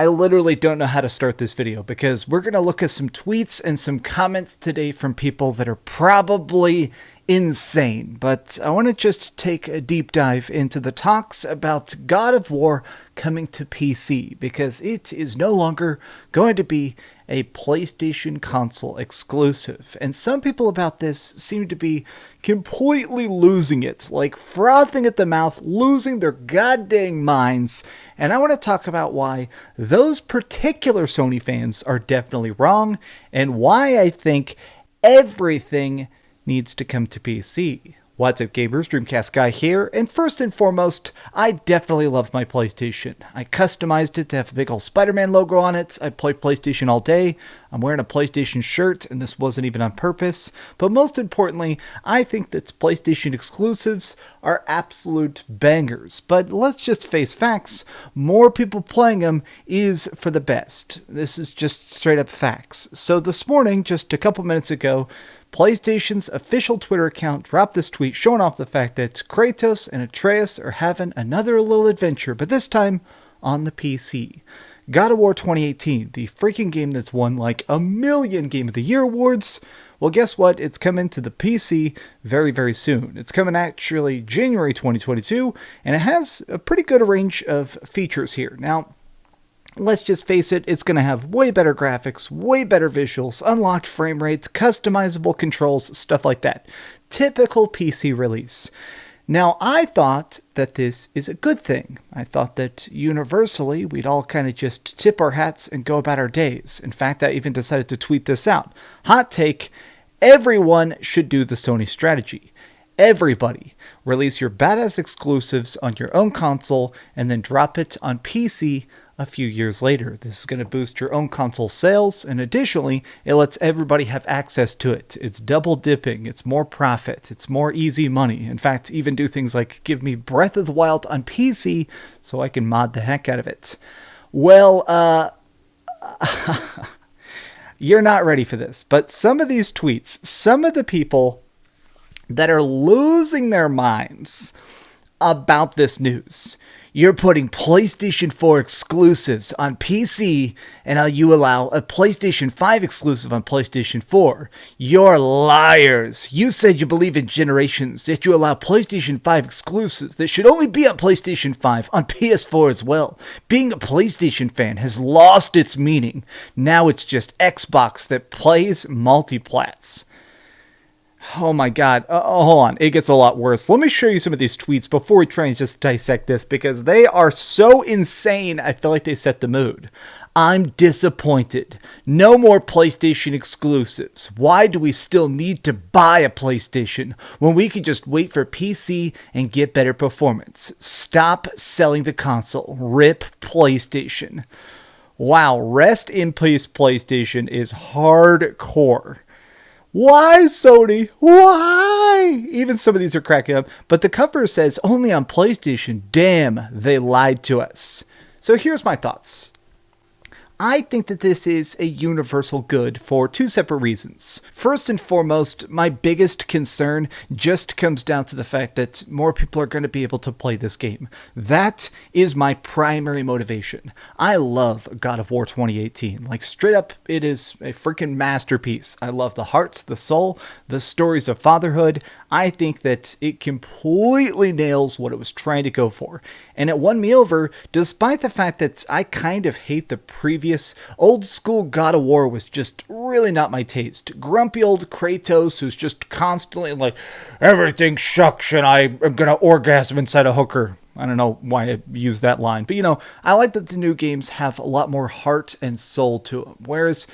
I literally don't know how to start this video because we're going to look at some tweets and some comments today from people that are probably insane. But I want to just take a deep dive into the talks about God of War coming to PC because it is no longer going to be a PlayStation console exclusive. And some people about this seem to be completely losing it, like frothing at the mouth, losing their goddamn minds. And I want to talk about why those particular Sony fans are definitely wrong and why I think everything needs to come to PC. What's up, gamers? Dreamcastguy here, and first and foremost, I definitely love my PlayStation. I customized it to have a big old Spider-Man logo on it. I play PlayStation all day. I'm wearing a PlayStation shirt, and this wasn't even on purpose. But most importantly, I think that PlayStation exclusives are absolute bangers. But let's just face facts. More people playing them is for the best. This is just straight up facts. So this morning, just a couple minutes ago, PlayStation's official Twitter account dropped this tweet showing off the fact that Kratos and Atreus are having another little adventure, but this time on the PC. God of War 2018, the freaking game that's won like a million Game of the Year awards. Well, guess what? It's coming to the PC very, very soon. It's coming actually January 2022, and it has a pretty good range of features here. Now, let's just face it, it's going to have way better graphics, way better visuals, unlocked frame rates, customizable controls, stuff like that. Typical PC release. Now, I thought that this is a good thing. I thought that universally, we'd all kind of just tip our hats and go about our days. In fact, I even decided to tweet this out. Hot take, everyone should do the Sony strategy. Everybody. Release your badass exclusives on your own console and then drop it on PC a few years later. This is going to boost your own console sales, and additionally, it lets everybody have access to it. It's double dipping, it's more profit, it's more easy money. In fact, even do things like give me Breath of the Wild on PC so I can mod the heck out of it. Well, you're not ready for this, but some of these tweets, some of the people that are losing their minds about this news. You're putting PlayStation 4 exclusives on PC, and you allow a PlayStation 5 exclusive on PlayStation 4. You're liars. You said you believe in generations, yet you allow PlayStation 5 exclusives that should only be on PlayStation 5 on PS4 as well. Being a PlayStation fan has lost its meaning. Now it's just Xbox that plays multiplats. Oh my god, hold on, it gets a lot worse. Let me show you some of these tweets before we try and just dissect this, because they are so insane, I feel like they set the mood. I'm disappointed. No more PlayStation exclusives. Why do we still need to buy a PlayStation when we can just wait for PC and get better performance? Stop selling the console. Rip PlayStation. Wow, rest in peace PlayStation is hardcore. Why, Sony? Why? Even some of these are cracking up. But the cover says only on PlayStation. Damn, they lied to us. So here's my thoughts. I think that this is a universal good for two separate reasons. First and foremost, my biggest concern just comes down to the fact that more people are going to be able to play this game. That is my primary motivation. I love God of War 2018. Like, straight up, it is a freaking masterpiece. I love the heart, the soul, the stories of fatherhood. I think that it completely nails what it was trying to go for. And it won me over, despite the fact that I kind of hate the previous old school God of War was just really not my taste. Grumpy old Kratos who's just constantly like, everything sucks and I am gonna orgasm inside a hooker. I don't know why I use that line, but I like that the new games have a lot more heart and soul to them. Whereas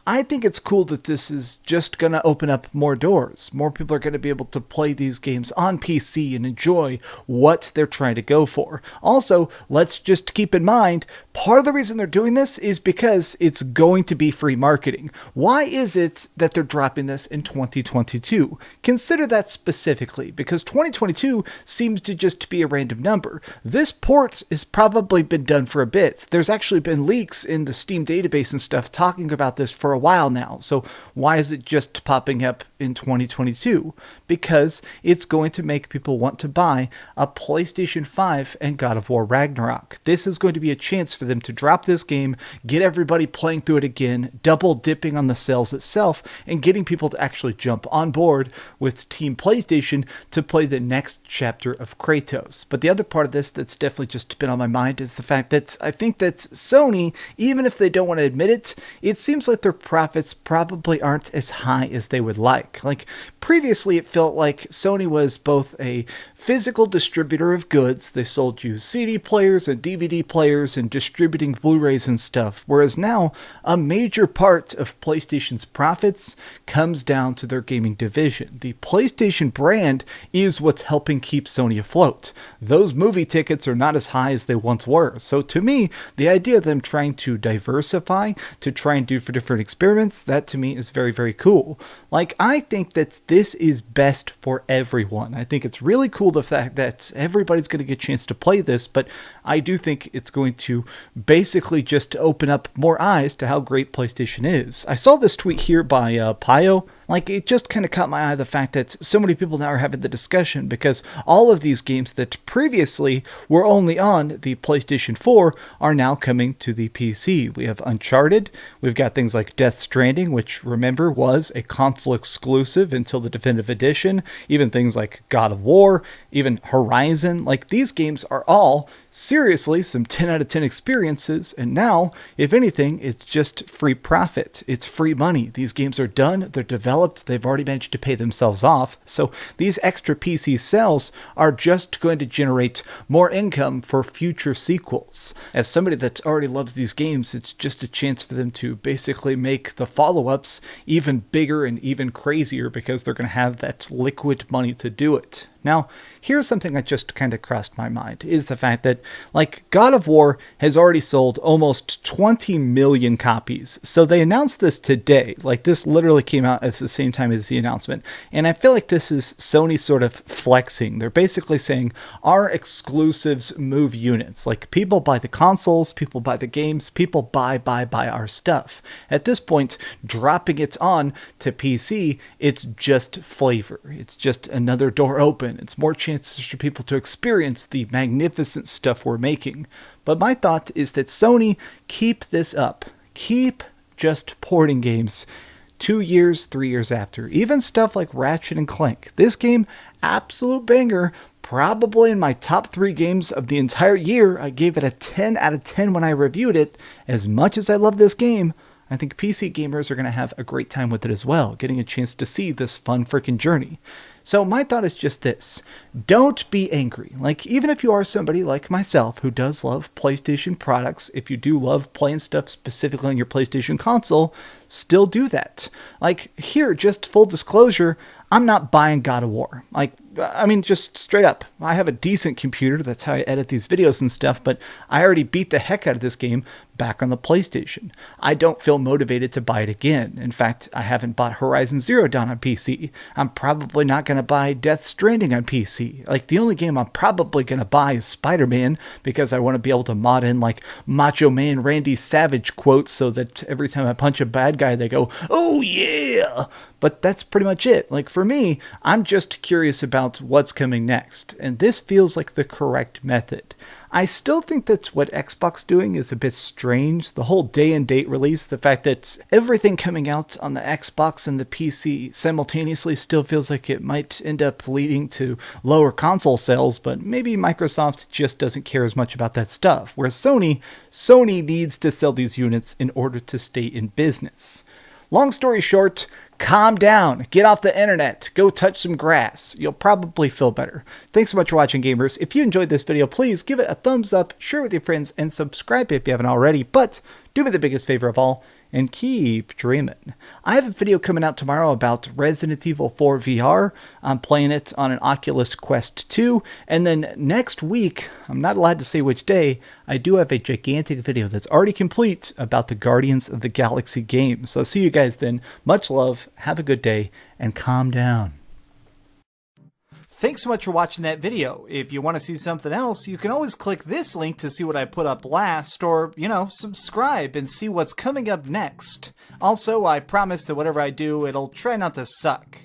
I think it's cool that this is just going to open up more doors. More people are going to be able to play these games on PC and enjoy what they're trying to go for. Also, let's just keep in mind, part of the reason they're doing this is because it's going to be free marketing. Why is it that they're dropping this in 2022? Consider that specifically, because 2022 seems to just be a random number. This port has probably been done for a bit. There's actually been leaks in the Steam database and stuff talking about this for a while now. So why is it just popping up in 2022? Because it's going to make people want to buy a PlayStation 5 and God of War Ragnarok. This is going to be a chance for them to drop this game, get everybody playing through it again, double dipping on the sales itself, and getting people to actually jump on board with Team PlayStation to play the next chapter of Kratos. But the other part of this that's definitely just been on my mind is the fact that I think that Sony, even if they don't want to admit it, it seems like their profits probably aren't as high as they would like. Like previously, it felt like Sony was both a physical distributor of goods. They sold you CD players and DVD players and distributing Blu-rays and stuff. Whereas now, a major part of PlayStation's profits comes down to their gaming division. The PlayStation brand is what's helping keep Sony afloat. Those movie tickets are not as high as they once were. So to me, the idea of them trying to diversify, to try and do for different experiments, that to me is very, very cool. Like, I think that this is best for everyone. I think it's really cool the fact that everybody's going to get a chance to play this, but I do think it's going to basically just open up more eyes to how great PlayStation is. I saw this tweet here by Pio. Like, it just kind of caught my eye, the fact that so many people now are having the discussion, because all of these games that previously were only on the PlayStation 4 are now coming to the PC. We have Uncharted, we've got things like Death Stranding, which, remember, was a console exclusive until the Definitive Edition, even things like God of War, even Horizon. Like, these games are all seriously some 10 out of 10 experiences, and now, if anything, it's just free profit. It's free money. These games are done, they're developed, they've already managed to pay themselves off, so these extra PC sales are just going to generate more income for future sequels. As somebody that already loves these games, it's just a chance for them to basically make the follow-ups even bigger and even crazier, because they're going to have that liquid money to do it. Now, here's something that just kind of crossed my mind, is the fact that, like, God of War has already sold almost 20 million copies. So they announced this today. Like, this literally came out at the same time as the announcement. And I feel like this is Sony sort of flexing. They're basically saying, our exclusives move units. Like, people buy the consoles, people buy the games, people buy our stuff. At this point, dropping it on to PC, it's just flavor. It's just another door open. It's more chances for people to experience the magnificent stuff we're making. But my thought is that Sony, keep this up. Keep just porting games 2 years, 3 years after. Even stuff like Ratchet and Clank. This game, absolute banger. Probably in my top 3 games of the entire year. I gave it a 10 out of 10 when I reviewed it. As much as I love this game, I think PC gamers are going to have a great time with it as well, getting a chance to see this fun freaking journey. So my thought is just this. Don't be angry. Like, even if you are somebody like myself who does love PlayStation products, if you do love playing stuff specifically on your PlayStation console, still do that. Like, here, just full disclosure, I'm not buying God of War. Like, I mean, just straight up. I have a decent computer. That's how I edit these videos and stuff, but I already beat the heck out of this game back on the PlayStation. I don't feel motivated to buy it again. In fact, I haven't bought Horizon Zero Dawn on PC. I'm probably not going to buy Death Stranding on PC. Like, the only game I'm probably going to buy is Spider-Man, because I want to be able to mod in, like, Macho Man Randy Savage quotes so that every time I punch a bad guy, they go, "Oh yeah!" But that's pretty much it. Like, for me, I'm just curious about what's coming next, and this feels like the correct method. I still think that what Xbox doing is a bit strange. The whole day and date release, the fact that everything coming out on the Xbox and the PC simultaneously still feels like it might end up leading to lower console sales, but maybe Microsoft just doesn't care as much about that stuff. Whereas Sony needs to sell these units in order to stay in business. Long story short, calm down, get off the internet, go touch some grass. You'll probably feel better. Thanks so much for watching, gamers. If you enjoyed this video, please give it a thumbs up, share it with your friends, and subscribe if you haven't already. But do me the biggest favor of all, and keep dreaming. I have a video coming out tomorrow about Resident Evil 4 VR. I'm playing it on an Oculus Quest 2. And then next week, I'm not allowed to say which day, I do have a gigantic video that's already complete about the Guardians of the Galaxy game. So I'll see you guys then. Much love, have a good day, and calm down. Thanks so much for watching that video. If you want to see something else, you can always click this link to see what I put up last, or, subscribe and see what's coming up next. Also, I promise that whatever I do, it'll try not to suck.